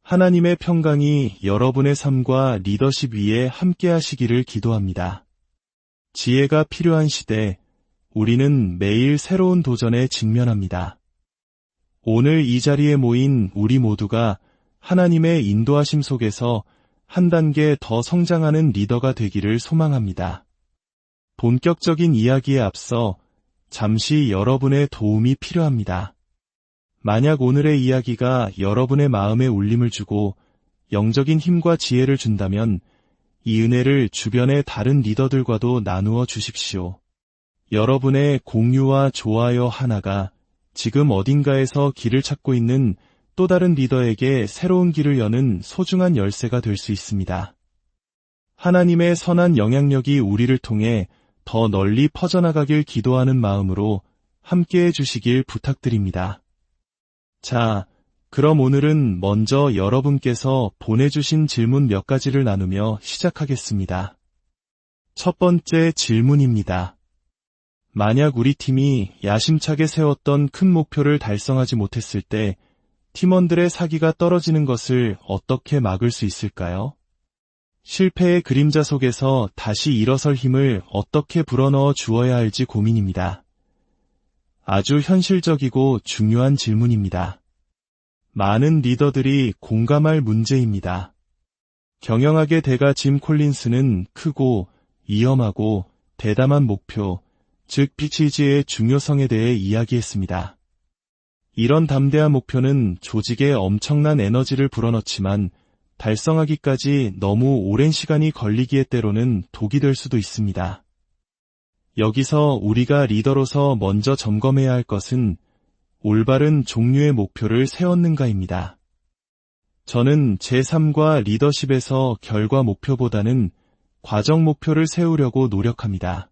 하나님의 평강이 여러분의 삶과 리더십 위에 함께 하시기를 기도합니다. 지혜가 필요한 시대, 우리는 매일 새로운 도전에 직면합니다. 오늘 이 자리에 모인 우리 모두가 하나님의 인도하심 속에서 한 단계 더 성장하는 리더가 되기를 소망합니다. 본격적인 이야기에 앞서 잠시 여러분의 도움이 필요합니다. 만약 오늘의 이야기가 여러분의 마음에 울림을 주고 영적인 힘과 지혜를 준다면 이 은혜를 주변의 다른 리더들과도 나누어 주십시오. 여러분의 공유와 좋아요 하나가 지금 어딘가에서 길을 찾고 있는 또 다른 리더에게 새로운 길을 여는 소중한 열쇠가 될 수 있습니다. 하나님의 선한 영향력이 우리를 통해 더 널리 퍼져나가길 기도하는 마음으로 함께해 주시길 부탁드립니다. 자, 그럼 오늘은 먼저 여러분께서 보내주신 질문 몇 가지를 나누며 시작하겠습니다. 첫 번째 질문입니다. 만약 우리 팀이 야심차게 세웠던 큰 목표를 달성하지 못했을 때 팀원들의 사기가 떨어지는 것을 어떻게 막을 수 있을까요? 실패의 그림자 속에서 다시 일어설 힘을 어떻게 불어넣어 주어야 할지 고민입니다. 아주 현실적이고 중요한 질문입니다. 많은 리더들이 공감할 문제입니다. 경영학의 대가 짐 콜린스는 크고 위험하고 대담한 목표, 즉 BCG의 중요성에 대해 이야기했습니다. 이런 담대한 목표는 조직에 엄청난 에너지를 불어넣지만 달성하기까지 너무 오랜 시간이 걸리기에 때로는 독이 될 수도 있습니다. 여기서 우리가 리더로서 먼저 점검해야 할 것은 올바른 종류의 목표를 세웠는가입니다. 저는 제 삶과 리더십에서 결과 목표보다는 과정 목표를 세우려고 노력합니다.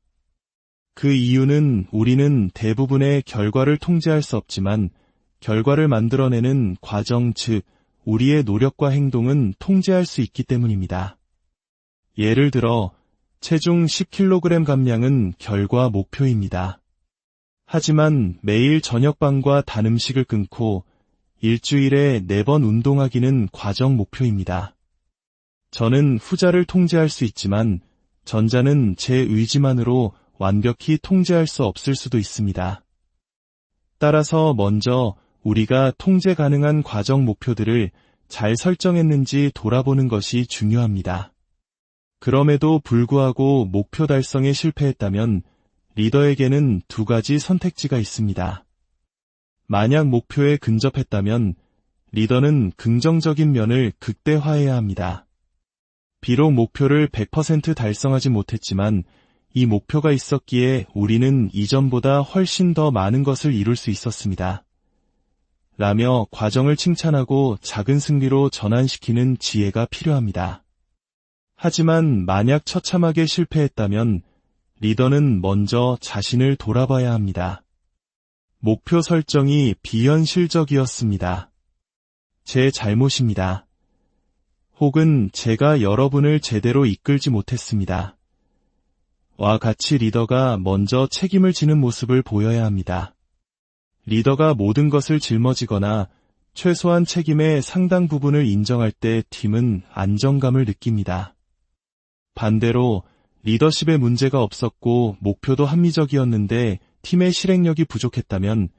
그 이유는 우리는 대부분의 결과를 통제할 수 없지만 결과를 만들어내는 과정, 즉 우리의 노력과 행동은 통제할 수 있기 때문입니다. 예를 들어 체중 10kg 감량은 결과 목표입니다. 하지만 매일 저녁밥과 단 음식을 끊고 일주일에 4번 운동하기는 과정 목표입니다. 저는 후자를 통제할 수 있지만 전자는 제 의지만으로 완벽히 통제할 수 없을 수도 있습니다. 따라서 먼저 우리가 통제 가능한 과정 목표들을 잘 설정했는지 돌아보는 것이 중요합니다. 그럼에도 불구하고 목표 달성에 실패했다면 리더에게는 2가지 선택지가 있습니다. 만약 목표에 근접했다면 리더는 긍정적인 면을 극대화해야 합니다. 비록 목표를 100% 달성하지 못했지만 이 목표가 있었기에 우리는 이전보다 훨씬 더 많은 것을 이룰 수 있었습니다. 라며 과정을 칭찬하고 작은 승리로 전환시키는 지혜가 필요합니다. 하지만 만약 처참하게 실패했다면 리더는 먼저 자신을 돌아봐야 합니다. 목표 설정이 비현실적이었습니다. 제 잘못입니다. 혹은 제가 여러분을 제대로 이끌지 못했습니다. 와 같이 리더가 먼저 책임을 지는 모습을 보여야 합니다. 리더가 모든 것을 짊어지거나 최소한 책임의 상당 부분을 인정할 때 팀은 안정감을 느낍니다. 반대로 리더십에 문제가 없었고 목표도 합리적이었는데 팀의 실행력이 부족했다면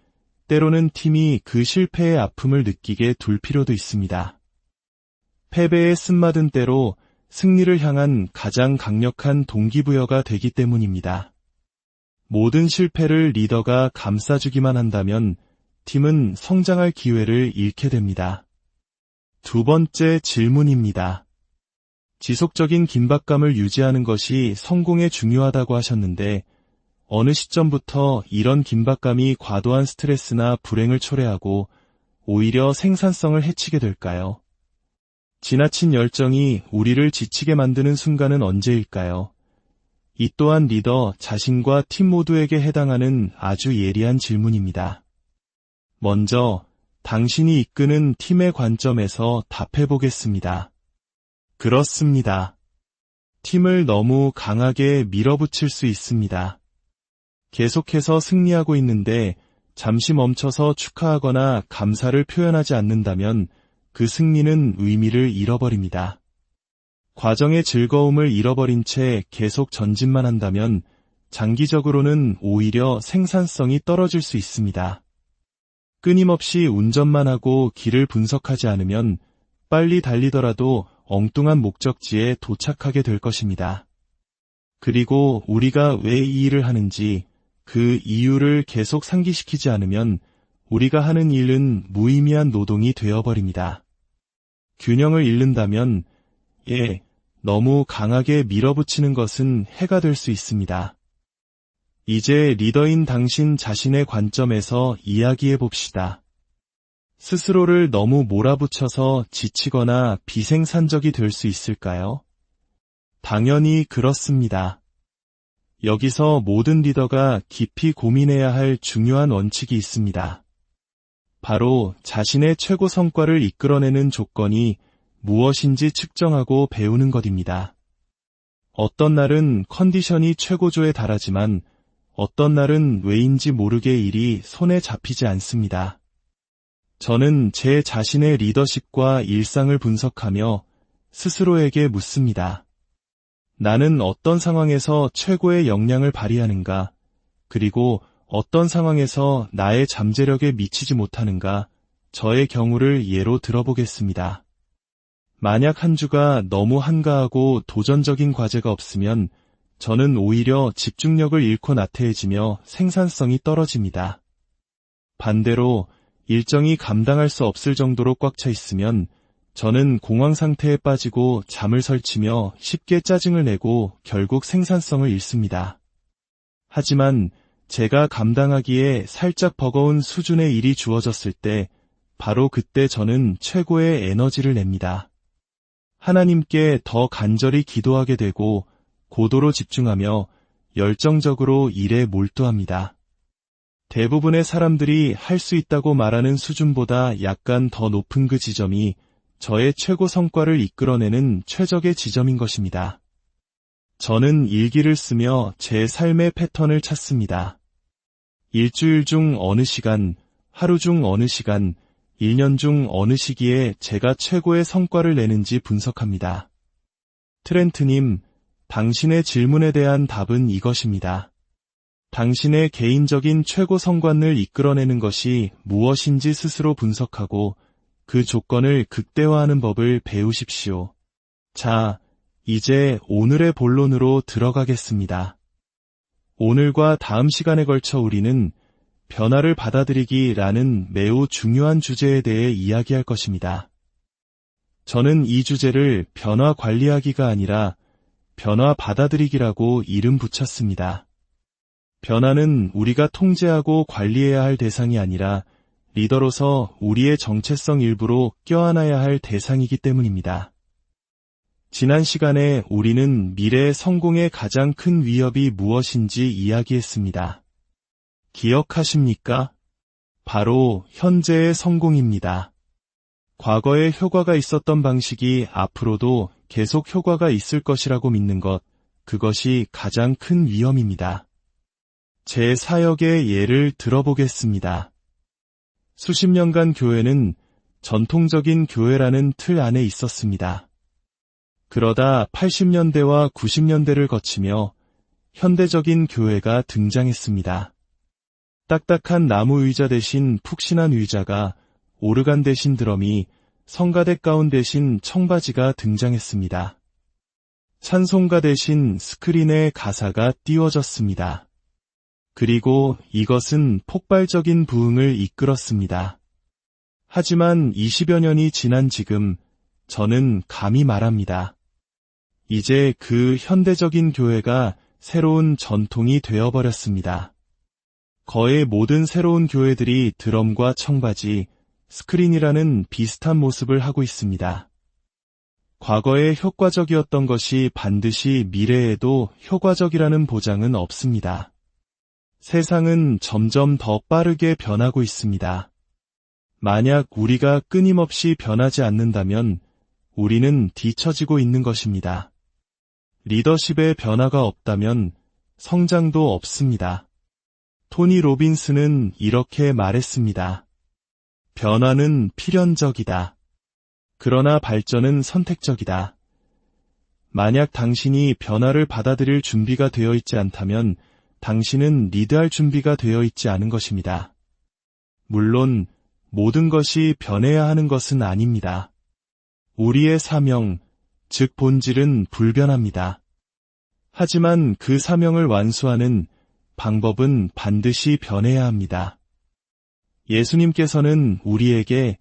때로는 팀이 그 실패의 아픔을 느끼게 둘 필요도 있습니다. 패배의 쓴맛은 때로 승리를 향한 가장 강력한 동기부여가 되기 때문입니다. 모든 실패를 리더가 감싸주기만 한다면 팀은 성장할 기회를 잃게 됩니다. 2번째 질문입니다. 지속적인 긴박감을 유지하는 것이 성공에 중요하다고 하셨는데 어느 시점부터 이런 긴박감이 과도한 스트레스나 불행을 초래하고 오히려 생산성을 해치게 될까요? 지나친 열정이 우리를 지치게 만드는 순간은 언제일까요? 이 또한 리더 자신과 팀 모두에게 해당하는 아주 예리한 질문입니다. 먼저 당신이 이끄는 팀의 관점에서 답해보겠습니다. 그렇습니다. 팀을 너무 강하게 밀어붙일 수 있습니다. 계속해서 승리하고 있는데 잠시 멈춰서 축하하거나 감사를 표현하지 않는다면 그 승리는 의미를 잃어버립니다. 과정의 즐거움을 잃어버린 채 계속 전진만 한다면 장기적으로는 오히려 생산성이 떨어질 수 있습니다. 끊임없이 운전만 하고 길을 분석하지 않으면 빨리 달리더라도 엉뚱한 목적지에 도착하게 될 것입니다. 그리고 우리가 왜 이 일을 하는지 그 이유를 계속 상기시키지 않으면 우리가 하는 일은 무의미한 노동이 되어버립니다. 균형을 잃는다면 너무 강하게 밀어붙이는 것은 해가 될 수 있습니다. 이제 리더인 당신 자신의 관점에서 이야기해 봅시다. 스스로를 너무 몰아붙여서 지치거나 비생산적이 될 수 있을까요? 당연히 그렇습니다. 여기서 모든 리더가 깊이 고민해야 할 중요한 원칙이 있습니다. 바로 자신의 최고 성과를 이끌어내는 조건이 무엇인지 측정하고 배우는 것입니다. 어떤 날은 컨디션이 최고조에 달하지만 어떤 날은 왜인지 모르게 일이 손에 잡히지 않습니다. 저는 제 자신의 리더십과 일상을 분석하며 스스로에게 묻습니다. 나는 어떤 상황에서 최고의 역량을 발휘하는가? 그리고 어떤 상황에서 나의 잠재력에 미치지 못하는가? 저의 경우를 예로 들어보겠습니다. 만약 한 주가 너무 한가하고 도전적인 과제가 없으면 저는 오히려 집중력을 잃고 나태해지며 생산성이 떨어집니다. 반대로 일정이 감당할 수 없을 정도로 꽉 차 있으면 저는 공황 상태에 빠지고 잠을 설치며 쉽게 짜증을 내고 결국 생산성을 잃습니다. 하지만 제가 감당하기에 살짝 버거운 수준의 일이 주어졌을 때 바로 그때 저는 최고의 에너지를 냅니다. 하나님께 더 간절히 기도하게 되고 고도로 집중하며 열정적으로 일에 몰두합니다. 대부분의 사람들이 할 수 있다고 말하는 수준보다 약간 더 높은 그 지점이 저의 최고 성과를 이끌어내는 최적의 지점인 것입니다. 저는 일기를 쓰며 제 삶의 패턴을 찾습니다. 일주일 중 어느 시간, 하루 중 어느 시간, 1년 중 어느 시기에 제가 최고의 성과를 내는지 분석합니다. 트렌트님, 당신의 질문에 대한 답은 이것입니다. 당신의 개인적인 최고 성관을 이끌어내는 것이 무엇인지 스스로 분석하고 그 조건을 극대화하는 법을 배우십시오. 자, 이제 오늘의 본론으로 들어가겠습니다. 오늘과 다음 시간에 걸쳐 우리는 변화를 받아들이기라는 매우 중요한 주제에 대해 이야기할 것입니다. 저는 이 주제를 변화 관리하기가 아니라 변화 받아들이기라고 이름 붙였습니다. 변화는 우리가 통제하고 관리해야 할 대상이 아니라 리더로서 우리의 정체성 일부로 껴안아야 할 대상이기 때문입니다. 지난 시간에 우리는 미래의 성공의 가장 큰 위협이 무엇인지 이야기했습니다. 기억하십니까? 바로 현재의 성공입니다. 과거에 효과가 있었던 방식이 앞으로도 계속 효과가 있을 것이라고 믿는 것, 그것이 가장 큰 위험입니다. 제 사역의 예를 들어보겠습니다. 수십 년간 교회는 전통적인 교회라는 틀 안에 있었습니다. 그러다 80년대와 90년대를 거치며 현대적인 교회가 등장했습니다. 딱딱한 나무 의자 대신 푹신한 의자가, 오르간 대신 드럼이, 성가대 가운 대신 청바지가 등장했습니다. 찬송가 대신 스크린에 가사가 띄워졌습니다. 그리고 이것은 폭발적인 부흥을 이끌었습니다. 하지만 20여 년이 지난 지금 저는 감히 말합니다. 이제 그 현대적인 교회가 새로운 전통이 되어버렸습니다. 거의 모든 새로운 교회들이 드럼과 청바지, 스크린이라는 비슷한 모습을 하고 있습니다. 과거에 효과적이었던 것이 반드시 미래에도 효과적이라는 보장은 없습니다. 세상은 점점 더 빠르게 변하고 있습니다. 만약 우리가 끊임없이 변하지 않는다면 우리는 뒤처지고 있는 것입니다. 리더십의 변화가 없다면 성장도 없습니다. 토니 로빈스는 이렇게 말했습니다. 변화는 필연적이다. 그러나 발전은 선택적이다. 만약 당신이 변화를 받아들일 준비가 되어 있지 않다면 당신은 리드할 준비가 되어 있지 않은 것입니다. 물론 모든 것이 변해야 하는 것은 아닙니다. 우리의 사명, 즉 본질은 불변합니다. 하지만 그 사명을 완수하는 방법은 반드시 변해야 합니다. 예수님께서는 우리에게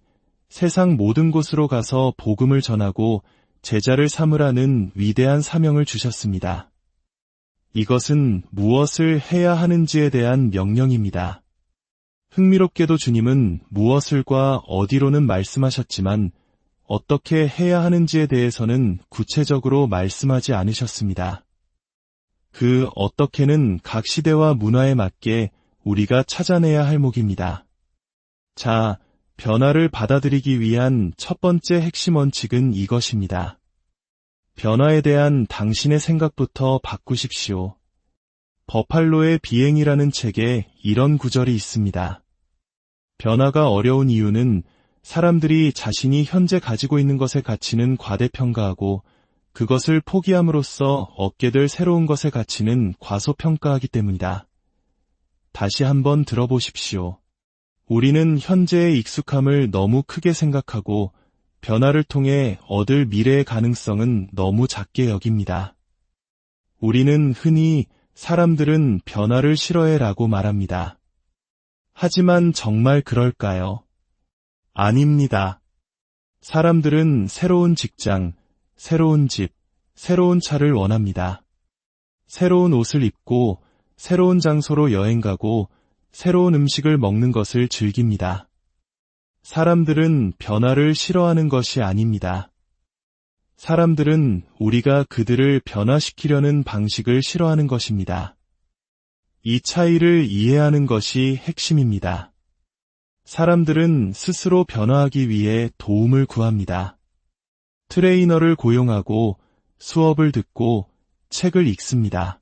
세상 모든 곳으로 가서 복음을 전하고 제자를 삼으라는 위대한 사명을 주셨습니다. 이것은 무엇을 해야 하는지에 대한 명령입니다. 흥미롭게도 주님은 무엇을과 어디로는 말씀하셨지만 어떻게 해야 하는지에 대해서는 구체적으로 말씀하지 않으셨습니다. 그 어떻게는 각 시대와 문화에 맞게 우리가 찾아내야 할 목입니다. 자, 변화를 받아들이기 위한 첫 번째 핵심 원칙은 이것입니다. 변화에 대한 당신의 생각부터 바꾸십시오. 버팔로의 비행이라는 책에 이런 구절이 있습니다. 변화가 어려운 이유는 사람들이 자신이 현재 가지고 있는 것의 가치는 과대평가하고 그것을 포기함으로써 얻게 될 새로운 것의 가치는 과소평가하기 때문이다. 다시 한번 들어보십시오. 우리는 현재의 익숙함을 너무 크게 생각하고 변화를 통해 얻을 미래의 가능성은 너무 작게 여깁니다. 우리는 흔히 사람들은 변화를 싫어해 라고 말합니다. 하지만 정말 그럴까요? 아닙니다. 사람들은 새로운 직장, 새로운 집, 새로운 차를 원합니다. 새로운 옷을 입고 새로운 장소로 여행 가고 새로운 음식을 먹는 것을 즐깁니다. 사람들은 변화를 싫어하는 것이 아닙니다. 사람들은 우리가 그들을 변화시키려는 방식을 싫어하는 것입니다. 이 차이를 이해하는 것이 핵심입니다. 사람들은 스스로 변화하기 위해 도움을 구합니다. 트레이너를 고용하고 수업을 듣고 책을 읽습니다.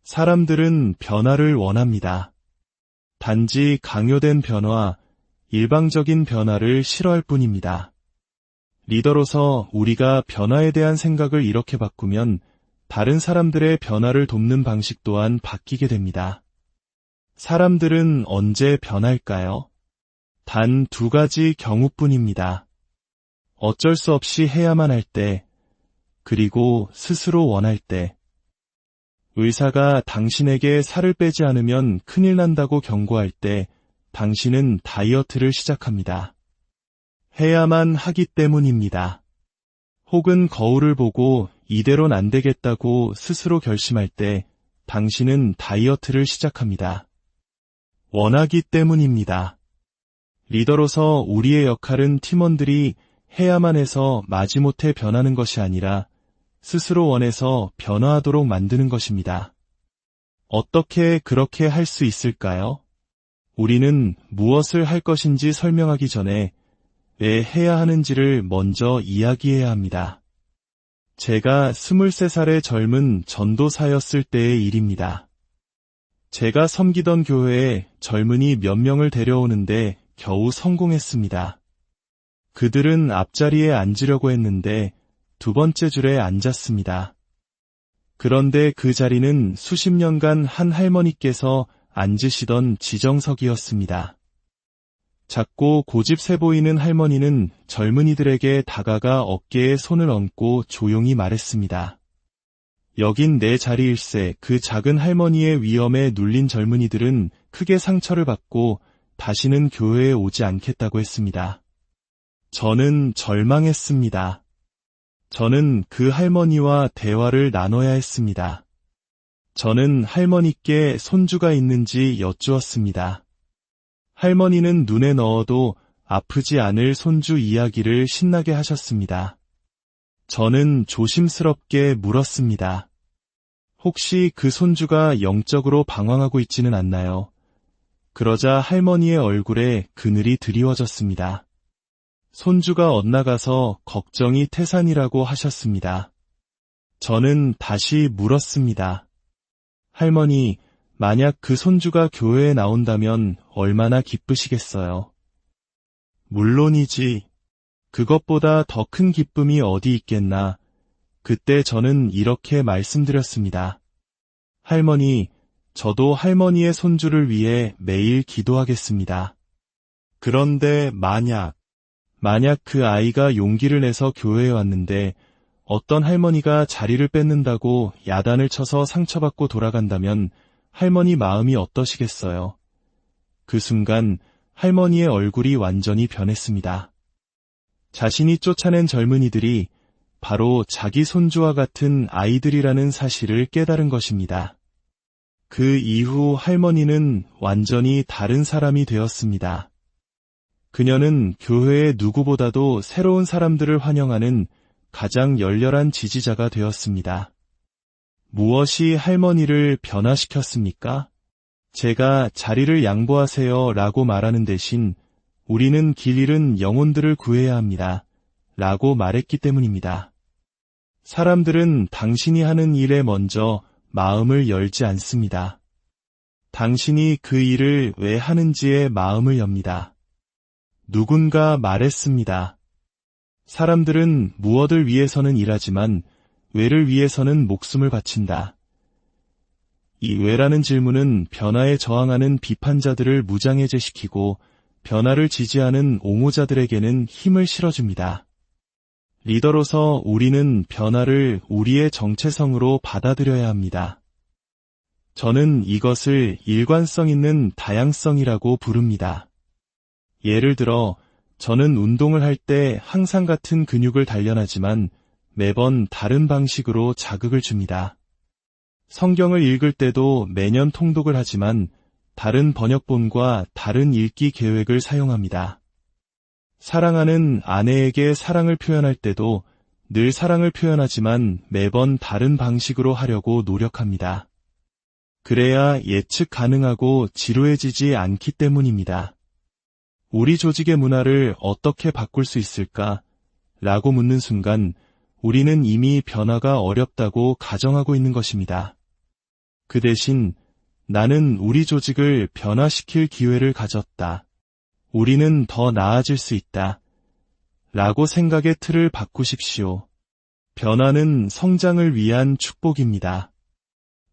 사람들은 변화를 원합니다. 단지 강요된 변화, 일방적인 변화를 싫어할 뿐입니다. 리더로서 우리가 변화에 대한 생각을 이렇게 바꾸면 다른 사람들의 변화를 돕는 방식 또한 바뀌게 됩니다. 사람들은 언제 변할까요? 단 2가지 경우뿐입니다. 어쩔 수 없이 해야만 할 때, 그리고 스스로 원할 때. 의사가 당신에게 살을 빼지 않으면 큰일 난다고 경고할 때 당신은 다이어트를 시작합니다. 해야만 하기 때문입니다. 혹은 거울을 보고 이대론 안 되겠다고 스스로 결심할 때 당신은 다이어트를 시작합니다. 원하기 때문입니다. 리더로서 우리의 역할은 팀원들이 해야만 해서 마지못해 변하는 것이 아니라 스스로 원해서 변화하도록 만드는 것입니다. 어떻게 그렇게 할 수 있을까요? 우리는 무엇을 할 것인지 설명하기 전에 왜 해야 하는지를 먼저 이야기해야 합니다. 제가 23살의 젊은 전도사였을 때의 일입니다. 제가 섬기던 교회에 젊은이 몇 명을 데려오는데 겨우 성공했습니다. 그들은 앞자리에 앉으려고 했는데 2번째 줄에 앉았습니다. 그런데 그 자리는 수십 년간 한 할머니께서 앉으시던 지정석이었습니다. 작고 고집세 보이는 할머니는 젊은이들에게 다가가 어깨에 손을 얹고 조용히 말했습니다. 여긴 내 자리일세. 그 작은 할머니의 위엄에 눌린 젊은이들은 크게 상처를 받고 다시는 교회에 오지 않겠다고 했습니다. 저는 절망했습니다. 저는 그 할머니와 대화를 나눠야 했습니다. 저는 할머니께 손주가 있는지 여쭈었습니다. 할머니는 눈에 넣어도 아프지 않을 손주 이야기를 신나게 하셨습니다. 저는 조심스럽게 물었습니다. 혹시 그 손주가 영적으로 방황하고 있지는 않나요? 그러자 할머니의 얼굴에 그늘이 드리워졌습니다. 손주가 엇나가서 걱정이 태산이라고 하셨습니다. 저는 다시 물었습니다. 할머니, 만약 그 손주가 교회에 나온다면 얼마나 기쁘시겠어요? 물론이지. 그것보다 더 큰 기쁨이 어디 있겠나. 그때 저는 이렇게 말씀드렸습니다. 할머니, 저도 할머니의 손주를 위해 매일 기도하겠습니다. 그런데 만약 그 아이가 용기를 내서 교회에 왔는데 어떤 할머니가 자리를 뺏는다고 야단을 쳐서 상처받고 돌아간다면 할머니 마음이 어떠시겠어요? 그 순간 할머니의 얼굴이 완전히 변했습니다. 자신이 쫓아낸 젊은이들이 바로 자기 손주와 같은 아이들이라는 사실을 깨달은 것입니다. 그 이후 할머니는 완전히 다른 사람이 되었습니다. 그녀는 교회의 누구보다도 새로운 사람들을 환영하는 가장 열렬한 지지자가 되었습니다. 무엇이 할머니를 변화시켰습니까? 제가 자리를 양보하세요 라고 말하는 대신 우리는 길 잃은 영혼들을 구해야 합니다 라고 말했기 때문입니다. 사람들은 당신이 하는 일에 먼저 마음을 열지 않습니다. 당신이 그 일을 왜 하는지에 마음을 엽니다. 누군가 말했습니다. 사람들은 무엇을 위해서는 일하지만 왜를 위해서는 목숨을 바친다. 이 왜라는 질문은 변화에 저항하는 비판자들을 무장해제시키고 변화를 지지하는 옹호자들에게는 힘을 실어줍니다. 리더로서 우리는 변화를 우리의 정체성으로 받아들여야 합니다. 저는 이것을 일관성 있는 다양성이라고 부릅니다. 예를 들어, 저는 운동을 할 때 항상 같은 근육을 단련하지만 매번 다른 방식으로 자극을 줍니다. 성경을 읽을 때도 매년 통독을 하지만 다른 번역본과 다른 읽기 계획을 사용합니다. 사랑하는 아내에게 사랑을 표현할 때도 늘 사랑을 표현하지만 매번 다른 방식으로 하려고 노력합니다. 그래야 예측 가능하고 지루해지지 않기 때문입니다. 우리 조직의 문화를 어떻게 바꿀 수 있을까? 라고 묻는 순간 우리는 이미 변화가 어렵다고 가정하고 있는 것입니다. 그 대신 나는 우리 조직을 변화시킬 기회를 가졌다. 우리는 더 나아질 수 있다. 라고 생각의 틀을 바꾸십시오. 변화는 성장을 위한 축복입니다.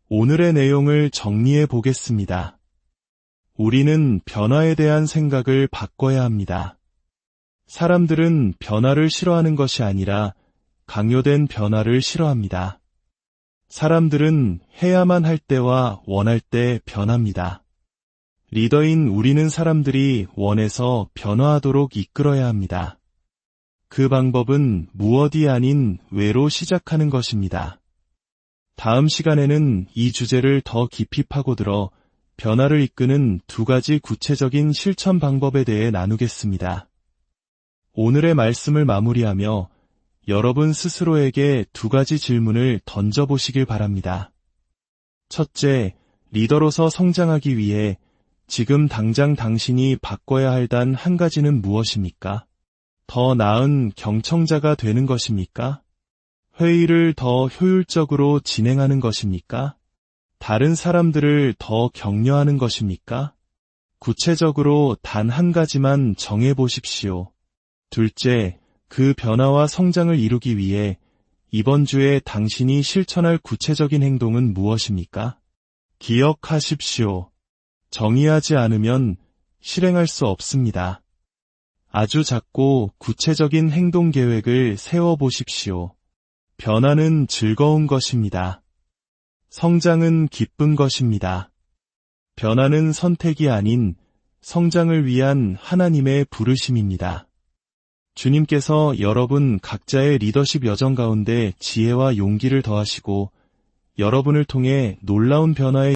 오늘의 내용을 정리해 보겠습니다. 우리는 변화에 대한 생각을 바꿔야 합니다. 사람들은 변화를 싫어하는 것이 아니라 강요된 변화를 싫어합니다. 사람들은 해야만 할 때와 원할 때 변합니다. 리더인 우리는 사람들이 원해서 변화하도록 이끌어야 합니다. 그 방법은 무엇이 아닌 왜로 시작하는 것입니다. 다음 시간에는 이 주제를 더 깊이 파고들어 변화를 이끄는 2가지 구체적인 실천 방법에 대해 나누겠습니다. 오늘의 말씀을 마무리하며 여러분 스스로에게 2가지 질문을 던져보시길 바랍니다. 첫째, 리더로서 성장하기 위해 지금 당장 당신이 바꿔야 할 단 1가지는 무엇입니까? 더 나은 경청자가 되는 것입니까? 회의를 더 효율적으로 진행하는 것입니까? 다른 사람들을 더 격려하는 것입니까? 구체적으로 단 1가지만 정해보십시오. 둘째, 그 변화와 성장을 이루기 위해 이번 주에 당신이 실천할 구체적인 행동은 무엇입니까? 기억하십시오. 정의하지 않으면 실행할 수 없습니다. 아주 작고 구체적인 행동 계획을 세워보십시오. 변화는 즐거운 것입니다. 성장은 기쁜 것입니다. 변화는 선택이 아닌 성장을 위한 하나님의 부르심입니다. 주님께서 여러분 각자의 리더십 여정 가운데 지혜와 용기를 더하시고 여러분을 통해 놀라운 변화의